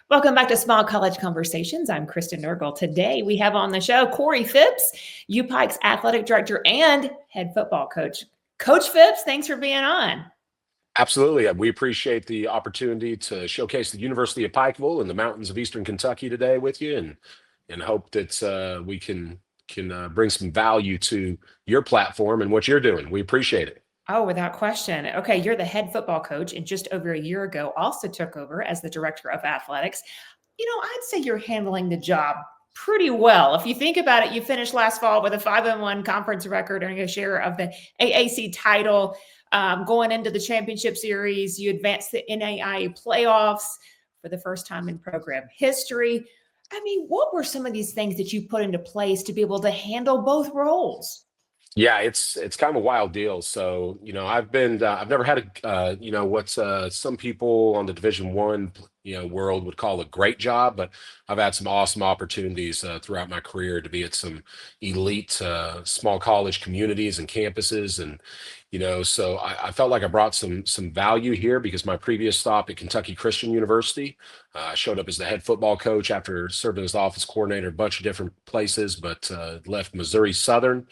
Welcome back to Small College Conversations. I'm Kristen Eargle. Today we have on the show Corey Fipps, UPike's athletic director and head football coach. Coach Fipps, thanks for being on. Absolutely. We appreciate the opportunity to showcase the University of Pikeville in the mountains of Eastern Kentucky today with you, and hope that we can bring some value to your platform and what you're doing. We appreciate it. Oh, without question. Okay, you're the head football coach, and just over a year ago also took over as the director of athletics. I'd say you're handling the job pretty well. If you think about it, you finished last fall with a 5-1 conference record, earning a share of the AAC title. Going into the championship series, you advanced the NAIA playoffs for the first time in program history. What were some of these things that you put into place to be able to handle both roles? Yeah, it's kind of a wild deal. So, I've never had what some people on the Division I, world would call a great job, but I've had some awesome opportunities throughout my career to be at some elite small college communities and campuses, and so I felt like I brought some value here because my previous stop at Kentucky Christian University, I showed up as the head football coach after serving as office coordinator a bunch of different places, but left Missouri Southern.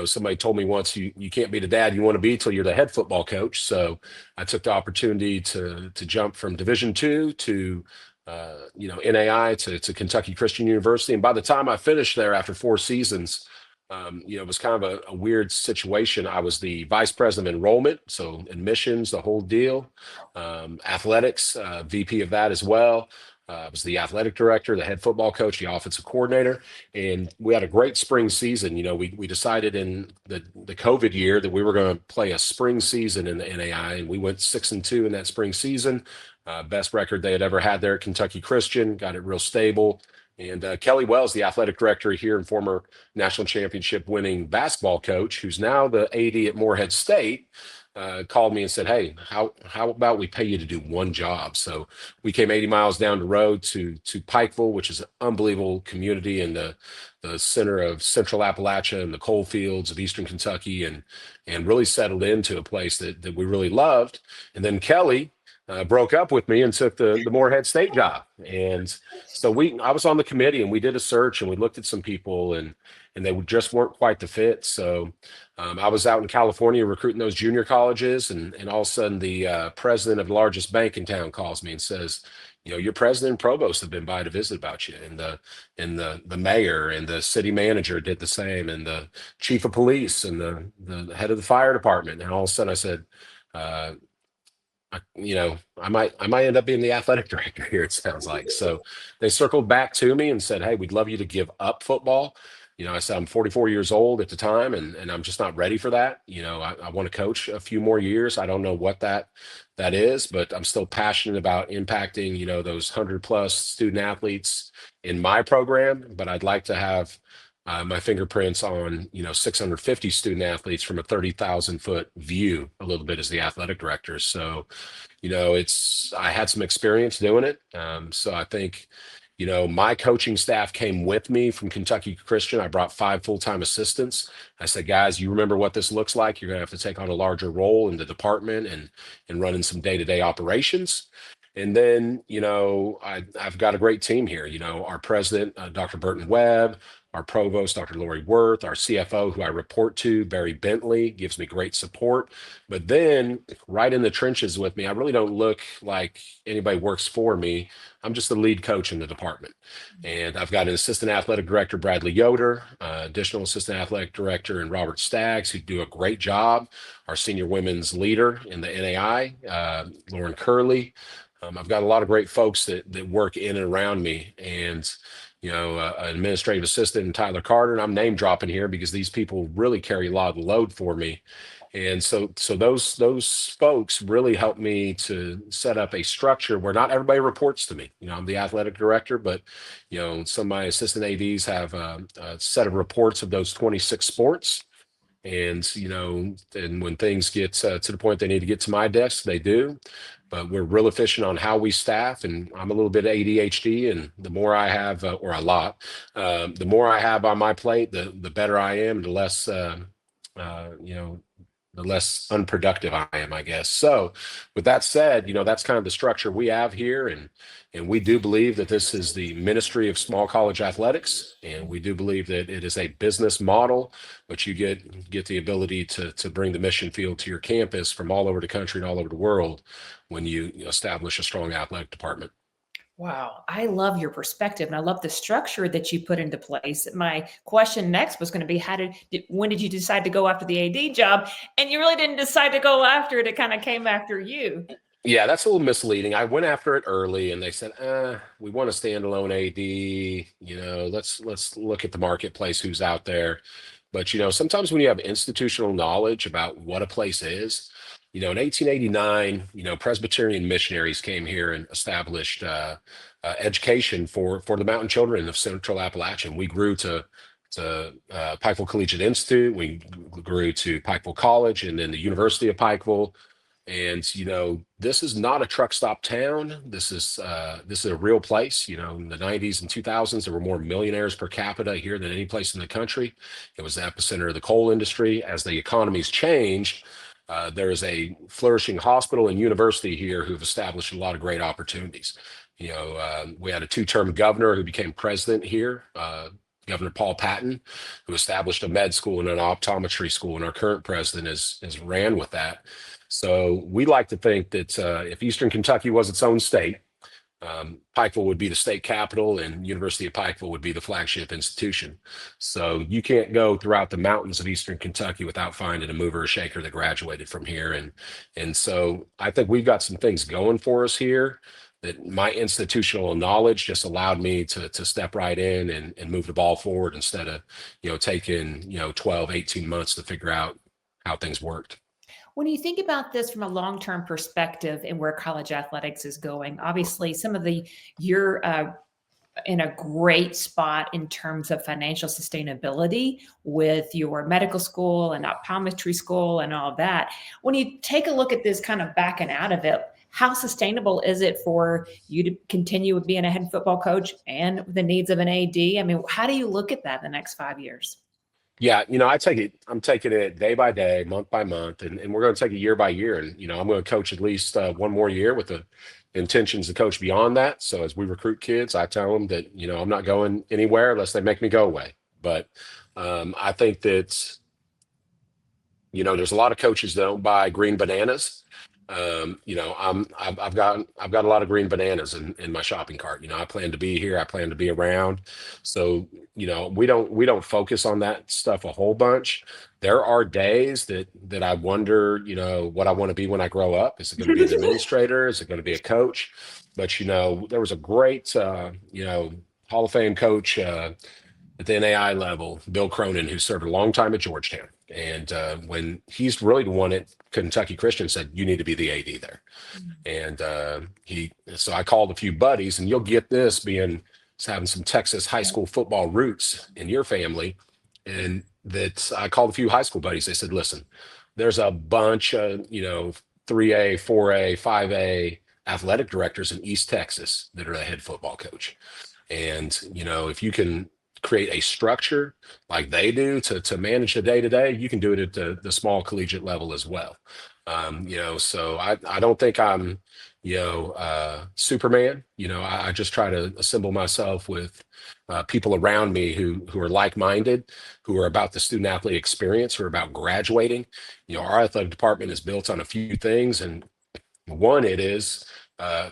Somebody told me once, you can't be the dad you want to be till you're the head football coach. So I took the opportunity to jump from Division II to NAI to Kentucky Christian University. And by the time I finished there after 4 seasons, it was kind of a weird situation. I was the vice president of enrollment, so admissions, the whole deal, athletics, VP of that as well. I was the athletic director, the head football coach, the offensive coordinator, and we had a great spring season. We decided in the COVID year that we were going to play a spring season in the NAI, and we went 6-2 in that spring season. Best record they had ever had there at Kentucky Christian, got it real stable. And Kelly Wells, the athletic director here and former national championship winning basketball coach, who's now the AD at Morehead State, called me and said, "Hey, how about we pay you to do one job?" So we came 80 miles down the road to Pikeville, which is an unbelievable community in the center of Central Appalachia and the coal fields of Eastern Kentucky, and really settled into a place that we really loved. And then Kelly broke up with me and took the Morehead State job. And so I was on the committee, and we did a search, and we looked at some people, and they just weren't quite the fit. So I was out in California recruiting those junior colleges, and all of a sudden the president of the largest bank in town calls me and says, your president and provost have been by to visit about you, and the mayor and the city manager did the same, and the chief of police and the head of the fire department. And all of a sudden I said, I might end up being the athletic director here, it sounds like. So they circled back to me and said, "Hey, we'd love you to give up football." I said, I'm 44 years old at the time, and I'm just not ready for that. I want to coach a few more years. I don't know what that is, but I'm still passionate about impacting, those 100+ student athletes in my program. But I'd like to have my fingerprints on 650 student athletes from a 30,000-foot view a little bit as the athletic director. So I had some experience doing it. So I think my coaching staff came with me from Kentucky Christian. I brought 5 full-time assistants. I said, "Guys, you remember what this looks like. You're gonna have to take on a larger role in the department and running some day-to-day operations." And then, I've got a great team here. Our president, Dr. Burton Webb, our provost, Dr. Lori Worth, our CFO, who I report to, Barry Bentley, gives me great support. But then right in the trenches with me, I really don't look like anybody works for me. I'm just the lead coach in the department. And I've got an assistant athletic director, Bradley Yoder, additional assistant athletic director, and Robert Staggs, who do a great job. Our senior women's leader in the NAI, Lauren Curley. I've got a lot of great folks that work in and around me, and an administrative assistant, Tyler Carter. And I'm name dropping here because these people really carry a lot of the load for me. And so those folks really help me to set up a structure where not everybody reports to me. I'm the athletic director, but some of my assistant ADs have a set of reports of those 26 sports. And and when things get to the point they need to get to my desk, they do. But we're real efficient on how we staff, and I'm a little bit ADHD, and the more I have, or a lot, the more I have on my plate, the better I am, the less the less unproductive I am, I guess. So with that said, that's kind of the structure we have here. And we do believe that this is the ministry of small college athletics. And we do believe that it is a business model, but you get the ability to bring the mission field to your campus from all over the country and all over the world when you establish a strong athletic department. Wow, I love your perspective and I love the structure that you put into place. My question next was going to be when did you decide to go after the AD job? And you really didn't decide to go after it. It kind of came after you. Yeah, that's a little misleading. I went after it early and they said, we want a standalone AD, let's look at the marketplace, who's out there. But sometimes when you have institutional knowledge about what a place is, in 1889, Presbyterian missionaries came here and established education for the mountain children of Central Appalachia. We grew to Pikeville Collegiate Institute. We grew to Pikeville College and then the University of Pikeville. And this is not a truck stop town. This is a real place. In the 90s and 2000s, there were more millionaires per capita here than any place in the country. It was the epicenter of the coal industry. As the economies changed, there is a flourishing hospital and university here who've established a lot of great opportunities. We had a 2-term governor who became president here, Governor Paul Patton, who established a med school and an optometry school, and our current president has ran with that. So we like to think that if Eastern Kentucky was its own state, Pikeville would be the state capital and University of Pikeville would be the flagship institution. So you can't go throughout the mountains of Eastern Kentucky without finding a mover or shaker that graduated from here. And so I think we've got some things going for us here that my institutional knowledge just allowed me to step right in and move the ball forward instead of, taking, 12, 18 months to figure out how things worked. When you think about this from a long-term perspective and where college athletics is going, obviously you're in a great spot in terms of financial sustainability with your medical school and optometry school and all of that. When you take a look at this kind of backing out of it, how sustainable is it for you to continue being a head football coach and the needs of an AD? I mean, how do you look at that in the next 5 years? Yeah, I'm taking it day by day, month by month, and we're going to take it year by year. And, I'm going to coach at least one more year with the intentions to coach beyond that. So as we recruit kids, I tell them that, I'm not going anywhere unless they make me go away. But I think that, there's a lot of coaches that don't buy green bananas. I've got a lot of green bananas in my shopping cart. I plan to be here. I plan to be around. So, we don't focus on that stuff a whole bunch. There are days that I wonder, what I want to be when I grow up. Is it going to be an administrator? Is it going to be a coach? But, there was a great, Hall of Fame coach at the NAIA level, Bill Cronin, who served a long time at Georgetown. And when he's really the one at Kentucky Christian said, you need to be the AD there. And so I called a few buddies, and you'll get this being having some Texas high school football roots in your family. And that I called a few high school buddies. They said, listen, there's a bunch of, 3A, 4A, 5A athletic directors in East Texas that are a head football coach. And, if you can create a structure like they do to manage the day-to-day, you can do it at the small collegiate level as well. So I don't think I'm, Superman. I just try to assemble myself with people around me who are like-minded, who are about the student athlete experience, who are about graduating. Our athletic department is built on a few things, and one, it is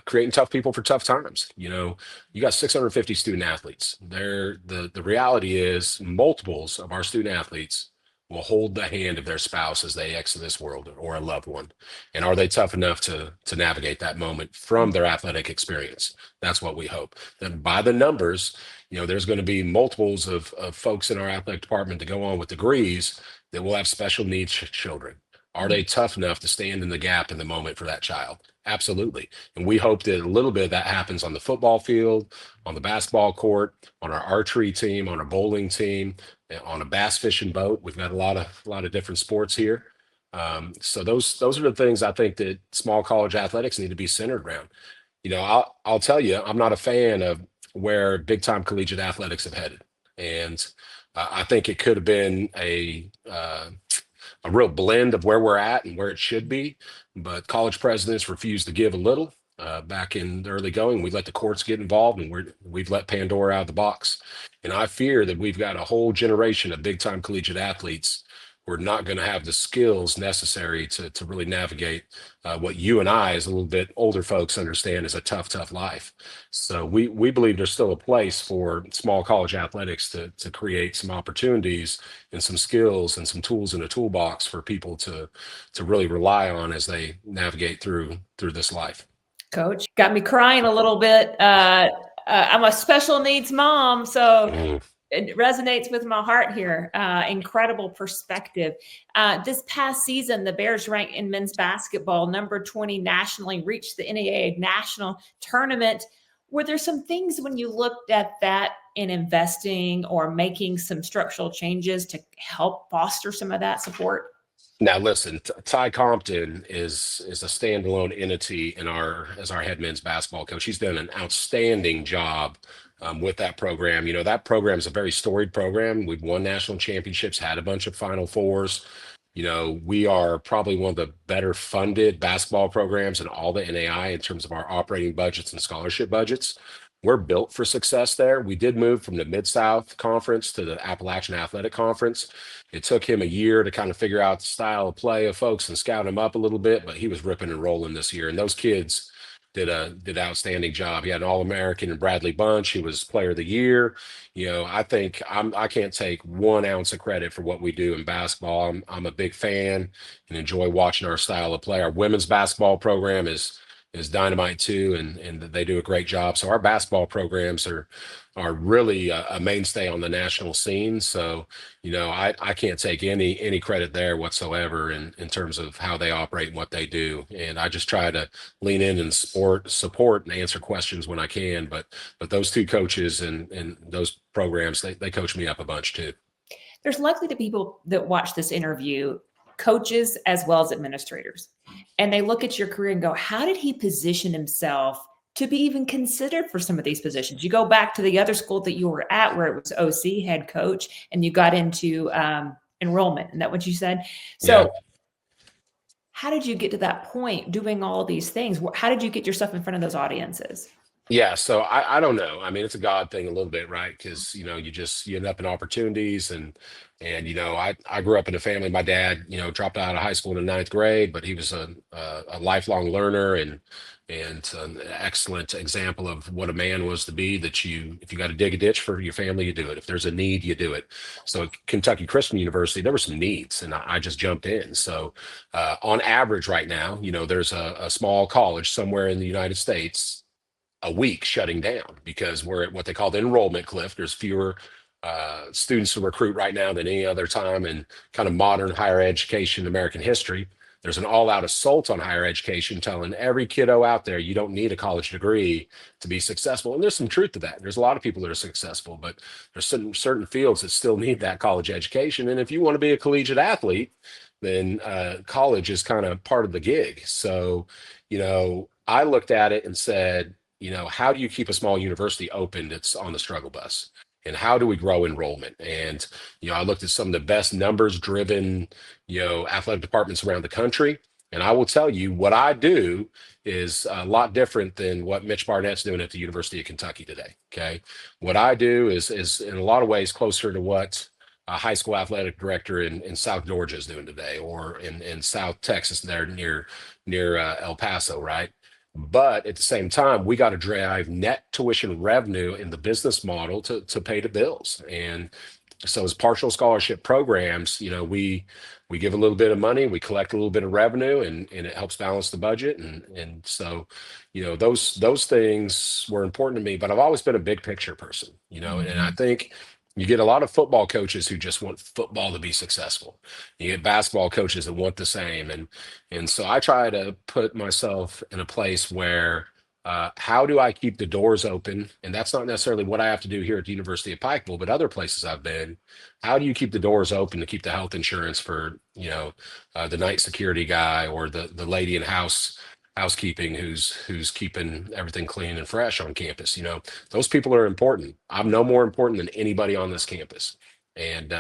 creating tough people for tough times. You got 650 student athletes. The reality is multiples of our student athletes will hold the hand of their spouse as they exit this world, or a loved one. And are they tough enough to navigate that moment from their athletic experience? That's what we hope. Then by the numbers, there's going to be multiples of folks in our athletic department to go on with degrees that will have special needs children. Are they tough enough to stand in the gap in the moment for that child? Absolutely. And we hope that a little bit of that happens on the football field, on the basketball court, on our archery team, on our bowling team, on a bass fishing boat. We've got a lot of different sports here. So those are the things I think that small college athletics need to be centered around. I'll tell you, I'm not a fan of where big time collegiate athletics have headed. And I think it could have been a a real blend of where we're at and where it should be. But college presidents refuse to give a little. Back in the early going, we let the courts get involved, and we've let Pandora out of the box. And I fear that we've got a whole generation of big time collegiate athletes who are not going to have the skills necessary to really navigate what you and I, as a little bit older folks, understand is a tough life. So we believe there's still a place for small college athletics to create some opportunities and some skills and some tools in a toolbox for people to really rely on as they navigate through this life. Coach, got me crying a little bit. I'm a special needs mom, so it resonates with my heart here. Incredible perspective. This past season, the Bears ranked in men's basketball number 20 nationally, reached the NAIA National Tournament. Were there some things when you looked at that in investing or making some structural changes to help foster some of that support? Now, listen, Ty Compton is a standalone entity as our head men's basketball coach. He's done an outstanding job with that program. You know, that program is a very storied program. We've won national championships, had a bunch of Final Fours. You know, we are probably one of the better funded basketball programs in all the NAI in terms of our operating budgets and scholarship budgets. We're built for success there. We did move from the Mid-South Conference to the Appalachian Athletic Conference. It took him a year to kind of figure out the style of play of folks and scout him up a little bit, but he was ripping and rolling this year. And those kids did an outstanding job. He had an All-American in Bradley Bunch. He was Player of the Year. You know, I think I can't take 1 ounce of credit for what we do in basketball. I'm a big fan and enjoy watching our style of play. Our women's basketball program is dynamite too, and they do a great job. So our basketball programs are really a mainstay on the national scene. So, you know, I can't take any credit there whatsoever in terms of how they operate and what they do. And I just try to lean in and support and answer questions when I can. But those two coaches and those programs, they coach me up a bunch too. There's likely to be people that watch this interview, coaches as well as administrators, and they look at your career and go, how did he position himself to be even considered for some of these positions? You go back to the other school that you were at where it was OC, head coach, and you got into enrollment. Isn't that what you said? So Yeah. how did you get to that point doing all these things? How did you get yourself in front of those audiences? Yeah, so I don't know. I mean, it's a God thing a little bit, right? Because you know, you end up in opportunities, and you know, I grew up in a family. My dad, you know, dropped out of high school in the 9th grade, but he was a lifelong learner and an excellent example of what a man was to be. That if you got to dig a ditch for your family, you do it. If there's a need, you do it. So at Kentucky Christian University, there were some needs, and I just jumped in. So on average, right now, you know, there's a small college somewhere in the United States a week shutting down because we're at what they call the enrollment cliff. There's fewer students to recruit right now than any other time in kind of modern higher education American history. There's an all-out assault on higher education, telling every kiddo out there you don't need a college degree to be successful. And there's some truth to that. There's a lot of people that are successful, but there's certain fields that still need that college education. And if you want to be a collegiate athlete, then college is kind of part of the gig. So, you know, I looked at it and said, you know, how do you keep a small university open that's on the struggle bus? And how do we grow enrollment? And, you know, I looked at some of the best numbers driven, you know, athletic departments around the country. And I will tell you what I do is a lot different than what Mitch Barnett's doing at the University of Kentucky today. Okay. What I do is in a lot of ways closer to what a high school athletic director in South Georgia is doing today, or in South Texas there near El Paso, right? But at the same time, we got to drive net tuition revenue in the business model to pay the bills. And so as partial scholarship programs, you know, we give a little bit of money, we collect a little bit of revenue, and it helps balance the budget. And so, you know, those things were important to me, but I've always been a big picture person, you know, and I think you get a lot of football coaches who just want football to be successful. You get basketball coaches that want the same. And so I try to put myself in a place where how do I keep the doors open? And that's not necessarily what I have to do here at the University of Pikeville, but other places I've been. How do you keep the doors open to keep the health insurance for, you know, the night security guy or the lady in housekeeping who's keeping everything clean and fresh on campus? You know, those people are important. I'm no more important than anybody on this campus. And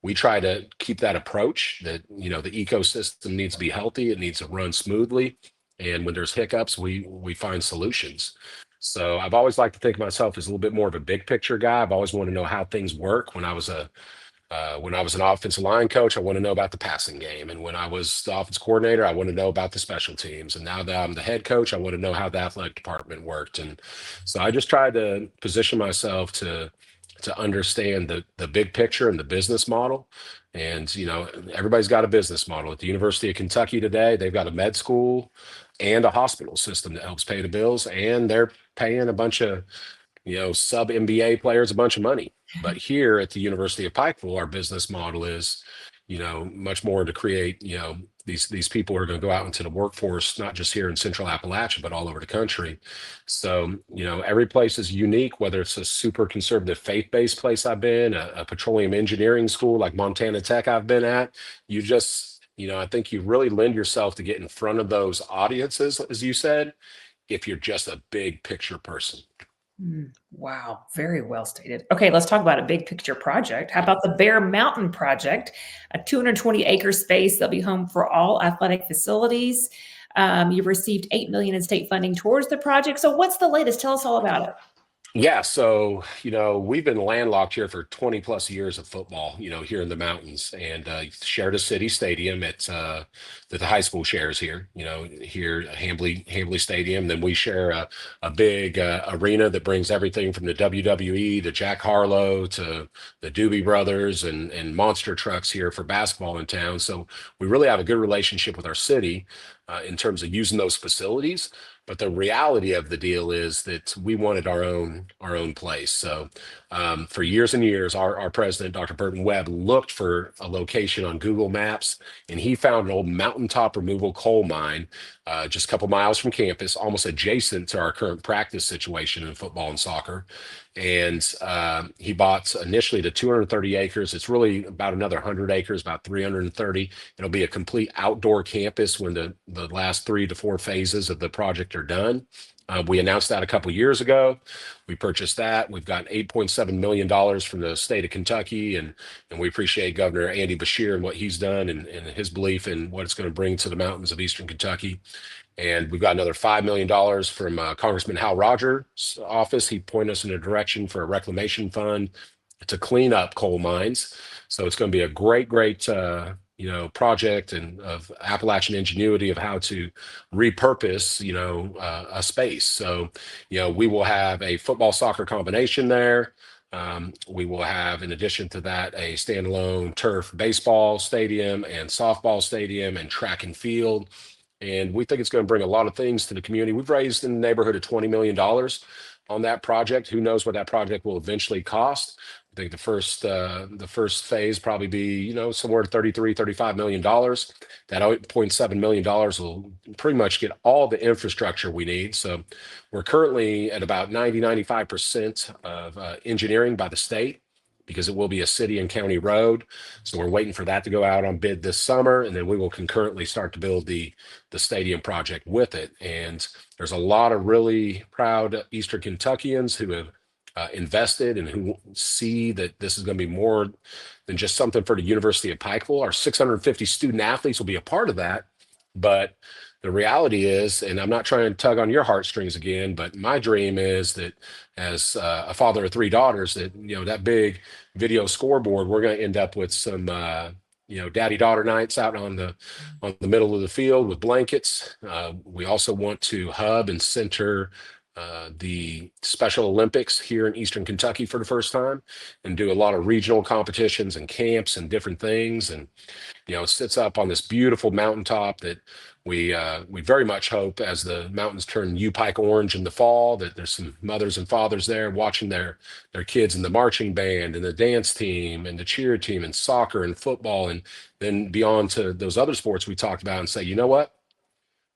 we try to keep that approach that, the ecosystem needs to be healthy. It needs to run smoothly. And when there's hiccups, we find solutions. So I've always liked to think of myself as a little bit more of a big picture guy. I've always wanted to know how things work. When I was an offensive line coach, I want to know about the passing game. And when I was the offense coordinator, I want to know about the special teams. And now that I'm the head coach, I want to know how the athletic department worked. And so I just tried to position myself to understand the big picture and the business model. And everybody's got a business model. At the University of Kentucky today, they've got a med school and a hospital system that helps pay the bills, and they're paying a bunch of sub MBA players a bunch of money. But here at the University of Pikeville, our business model is, much more to create, these people are going to go out into the workforce, not just here in Central Appalachia, but all over the country. So, every place is unique, whether it's a super conservative faith-based place I've been, a petroleum engineering school like Montana Tech I've been at. You just, I think you really lend yourself to get in front of those audiences, as you said, if you're just a big picture person. Wow, very well stated. Okay, let's talk about a big picture project. How about the Bear Mountain Project, a 220-acre space that'll be home for all athletic facilities? You've received $8 million in state funding towards the project. So what's the latest? Tell us all about it. Yeah, so we've been landlocked here for 20 plus years of football, here in the mountains, and shared a city stadium at that the high school shares here, here at Hambly Stadium. Then we share a big arena that brings everything from the WWE to Jack Harlow to the Doobie Brothers and monster trucks here for basketball in town. So we really have a good relationship with our city in terms of using those facilities. But the reality of the deal is that we wanted our own place. So for years and years, our president, Dr. Burton Webb, looked for a location on Google Maps, and he found an old mountaintop removal coal mine just a couple miles from campus, almost adjacent to our current practice situation in football and soccer. And he bought initially the 230 acres. It's really about another 100 acres, about 330. It'll be a complete outdoor campus when the last 3 to 4 phases of the project are done. We announced that a couple years ago. We purchased that. We've got $8.7 million from the state of Kentucky, and we appreciate Governor Andy Beshear and what he's done and his belief in what it's going to bring to the mountains of Eastern Kentucky. And we've got another $5 million from Congressman Hal Rogers' office. He pointed us in a direction for a reclamation fund to clean up coal mines. So it's going to be a great project and of Appalachian ingenuity of how to repurpose, a space. So, we will have a football soccer combination there. We will have, in addition to that, a standalone turf baseball stadium and softball stadium and track and field. And we think it's going to bring a lot of things to the community. We've raised in the neighborhood of $20 million on that project. Who knows what that project will eventually cost? I think the first phase probably be, somewhere to $33-35 million. That $8.7 million will pretty much get all the infrastructure we need. So we're currently at about 90-95% of engineering by the state, because it will be a city and county road. So we're waiting for that to go out on bid this summer, and then we will concurrently start to build the stadium project with it. And there's a lot of really proud Eastern Kentuckians who have invested and who see that this is going to be more than just something for the University of Pikeville. Our 650 student athletes will be a part of that. But the reality is, and I'm not trying to tug on your heartstrings again, but my dream is that as a father of 3 daughters, that, that big video scoreboard, we're going to end up with some, daddy-daughter nights out on the middle of the field with blankets. We also want to hub and center the Special Olympics here in Eastern Kentucky for the first time, and do a lot of regional competitions and camps and different things. And it sits up on this beautiful mountaintop that we very much hope, as the mountains turn UPike orange in the fall, that there's some mothers and fathers there watching their kids in the marching band and the dance team and the cheer team and soccer and football, and then beyond to those other sports we talked about, and say, you know what,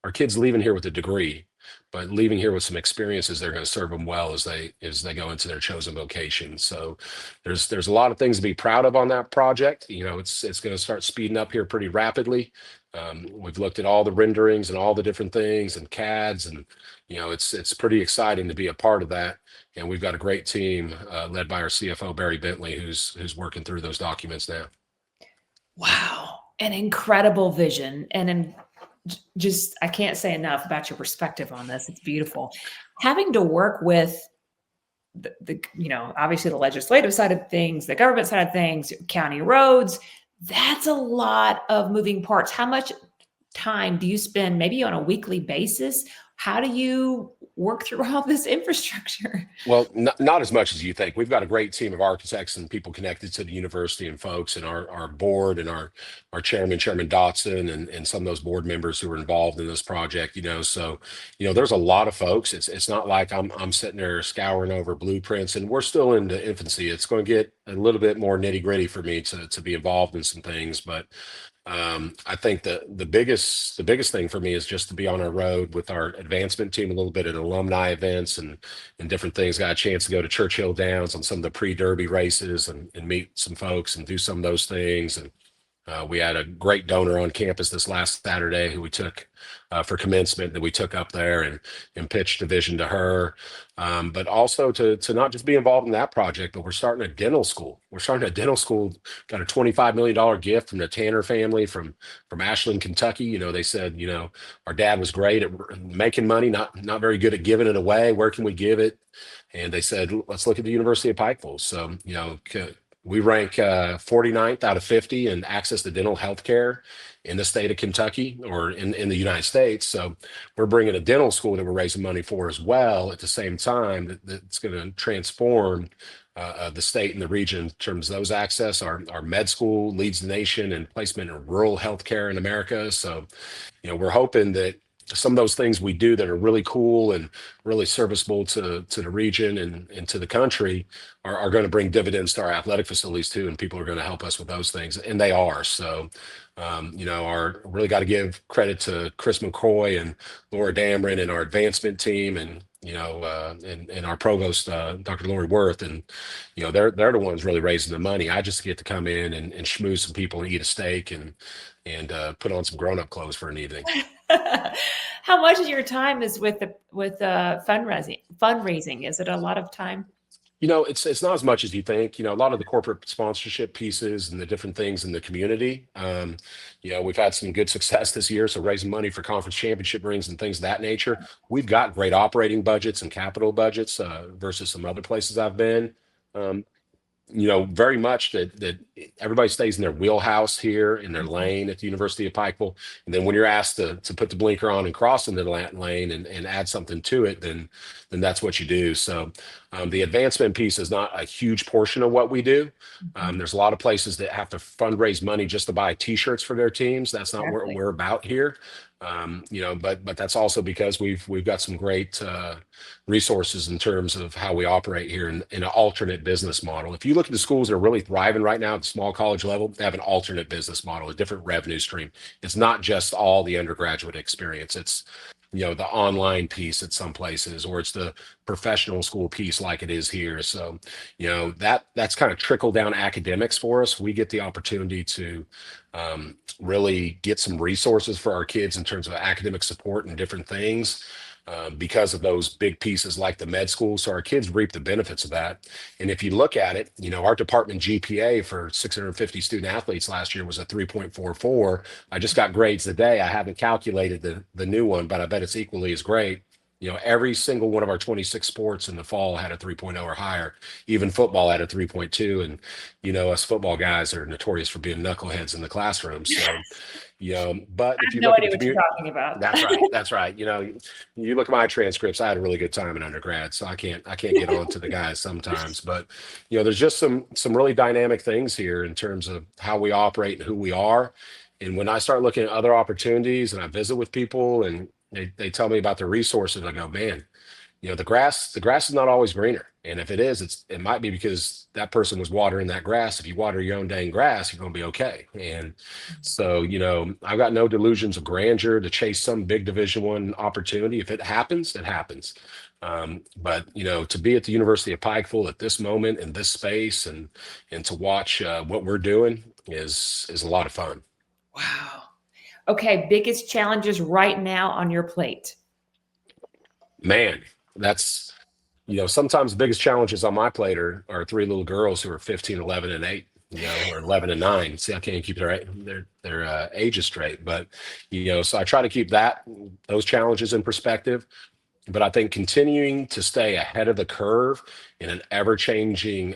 our kids leaving here with a degree, but leaving here with some experiences they're going to serve them well as they go into their chosen vocation. So there's a lot of things to be proud of on that project. It's going to start speeding up here pretty rapidly. We've looked at all the renderings and all the different things and CADs, and it's pretty exciting to be a part of that. And we've got a great team led by our CFO Barry Bentley, who's working through those documents now. Wow. An incredible vision. Just, I can't say enough about your perspective on this. It's beautiful. Having to work with obviously the legislative side of things, the government side of things, county roads, that's a lot of moving parts. How much time do you spend maybe on a weekly basis? How do you work through all this infrastructure? Well, not as much as you think. We've got a great team of architects and people connected to the university and folks, and our board and our Chairman Dotson, and some of those board members who are involved in this project. So there's a lot of folks. It's not like I'm sitting there scouring over blueprints, and we're still in the infancy. It's going to get a little bit more nitty gritty for me to be involved in some things, but I think the biggest thing for me is just to be on our road with our advancement team, a little bit at alumni events and different things. Got a chance to go to Churchill Downs on some of the pre-derby races and meet some folks and do some of those things. And we had a great donor on campus this last Saturday who we took for commencement, that we took up there and pitched a vision to her. But also to not just be involved in that project, but we're starting a dental school. Got a $25 million gift from the Tanner family from Ashland, Kentucky. They said, our dad was great at making money, not very good at giving it away. Where can we give it? And they said, let's look at the University of Pikeville. So, we rank 49th out of 50 in access to dental health care in the state of Kentucky, or in the United States. So we're bringing a dental school that we're raising money for as well at the same time, that's going to transform the state and the region in terms of those access. Our med school leads the nation in placement in rural healthcare in America. So, we're hoping that some of those things we do that are really cool and really serviceable to the region and to the country are going to bring dividends to our athletic facilities too, and people are going to help us with those things, and they are. So really got to give credit to Chris McCoy and Laura Dameron and our advancement team, and and our provost, Dr. Lori Worth, and they're the ones really raising the money. I just get to come in and schmooze some people and eat a steak and put on some grown-up clothes for an evening. How much of your time is with fundraising? Is it a lot of time? It's not as much as you think. A lot of the corporate sponsorship pieces and the different things in the community. We've had some good success this year, so raising money for conference championship rings and things of that nature. We've got great operating budgets and capital budgets versus some other places I've been. Very much that everybody stays in their wheelhouse here, in their lane at the University of Pikeville. And then when you're asked to put the blinker on and cross into the lane and add something to it, then that's what you do. So the advancement piece is not a huge portion of what we do. There's a lot of places that have to fundraise money just to buy t-shirts for their teams. That's not what we're about here. But that's also because we've got some great resources in terms of how we operate here in an alternate business model. If you look at the schools that are really thriving right now at the small college level, they have an alternate business model, a different revenue stream. It's not just all the undergraduate experience. It's the online piece at some places, or it's the professional school piece like it is here. So that's kind of trickle down academics for us. We get the opportunity to really get some resources for our kids in terms of academic support and different things because of those big pieces like the med school. So our kids reap the benefits of that. And if you look at it, our department GPA for 650 student athletes last year was a 3.44. I just got grades today. I haven't calculated the new one, but I bet it's equally as great. Every single one of our 26 sports in the fall had a 3.0 or higher. Even football had a 3.2. And, us football guys are notorious for being knuckleheads in the classroom. So, but if you look at what you're talking about. That's right. You look at my transcripts, I had a really good time in undergrad, so I can't get on to the guys sometimes, but there's just some really dynamic things here in terms of how we operate and who we are. And when I start looking at other opportunities and I visit with people and they tell me about their resources, I go, man, the grass is not always greener. And if it is, it might be because that person was watering that grass. If you water your own dang grass, you're going to be okay. And so, I've got no delusions of grandeur to chase some big Division I opportunity. If it happens, it happens. But to be at the University of Pikeville at this moment in this space and to watch what we're doing is a lot of fun. Wow. Okay. Biggest challenges right now on your plate? Man, that's sometimes the biggest challenges on my plate are three little girls who are 15, 11, and 8. or 11 and 9. See, I can't keep their ages straight, but so I try to keep those challenges in perspective. But I think continuing to stay ahead of the curve in an ever-changing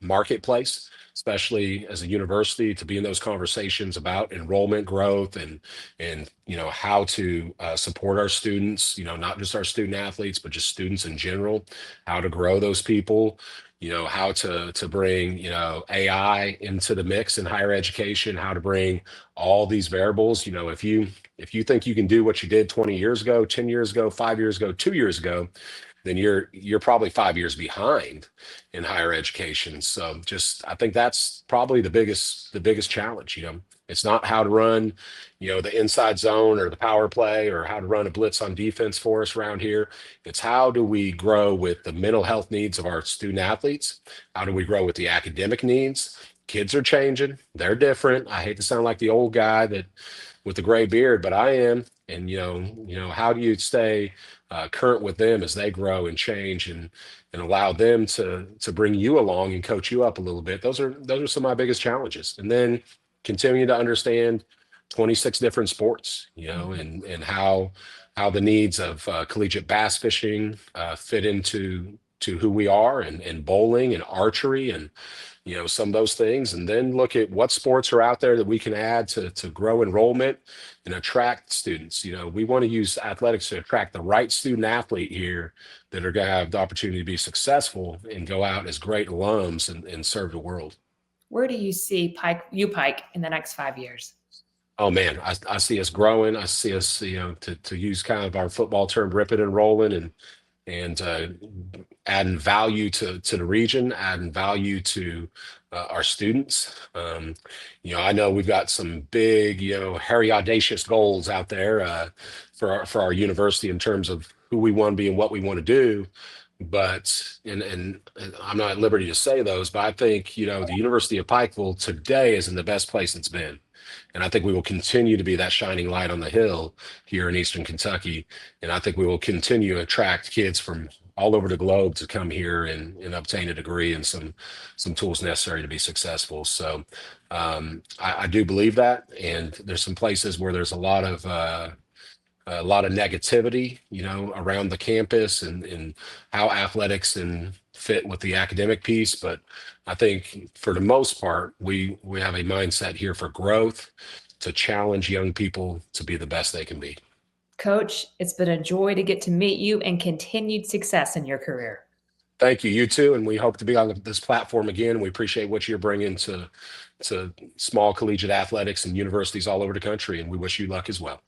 marketplace, especially as a university, to be in those conversations about enrollment growth and how to support our students, not just our student athletes, but just students in general, how to grow those people, how to bring AI into the mix in higher education, how to bring all these variables. If you think you can do what you did 20 years ago, 10 years ago, 5 years ago, 2 years ago, then you're probably 5 years behind in higher education. So I think that's probably the biggest challenge. It's not how to run, the inside zone or the power play or how to run a blitz on defense for us around here. It's how do we grow with the mental health needs of our student athletes? How do we grow with the academic needs? Kids are changing. They're different. I hate to sound like the old guy with the gray beard, but I am. And how do you stay current with them as they grow and change and allow them to bring you along and coach you up a little bit? Those are some of my biggest challenges. And then continuing to understand 26 different sports, and how the needs of collegiate bass fishing fit into who we are, and bowling and archery and some of those things, and then look at what sports are out there that we can add to grow enrollment and attract students. We want to use athletics to attract the right student athlete here that are going to have the opportunity to be successful and go out as great alums and serve the world. Where do you see UPike in the next 5 years? Oh man, I see us growing. I see us, to use kind of our football term, ripping and rolling, and adding value to the region, adding value to our students. I know we've got some big, hairy, audacious goals out there for our university in terms of who we want to be and what we want to do. But and I'm not at liberty to say those, but I think the University of Pikeville today is in the best place it's been. And I think we will continue to be that shining light on the hill here in Eastern Kentucky. And I think we will continue to attract kids from all over the globe to come here and obtain a degree and some tools necessary to be successful. So I do believe that. And there's some places where there's a lot of negativity, around the campus and how athletics and fit with the academic piece. But I think for the most part, we have a mindset here for growth, to challenge young people to be the best they can be. Coach, it's been a joy to get to meet you, and continued success in your career. Thank you. You too. And we hope to be on this platform again. We appreciate what you're bringing to small collegiate athletics and universities all over the country. And we wish you luck as well.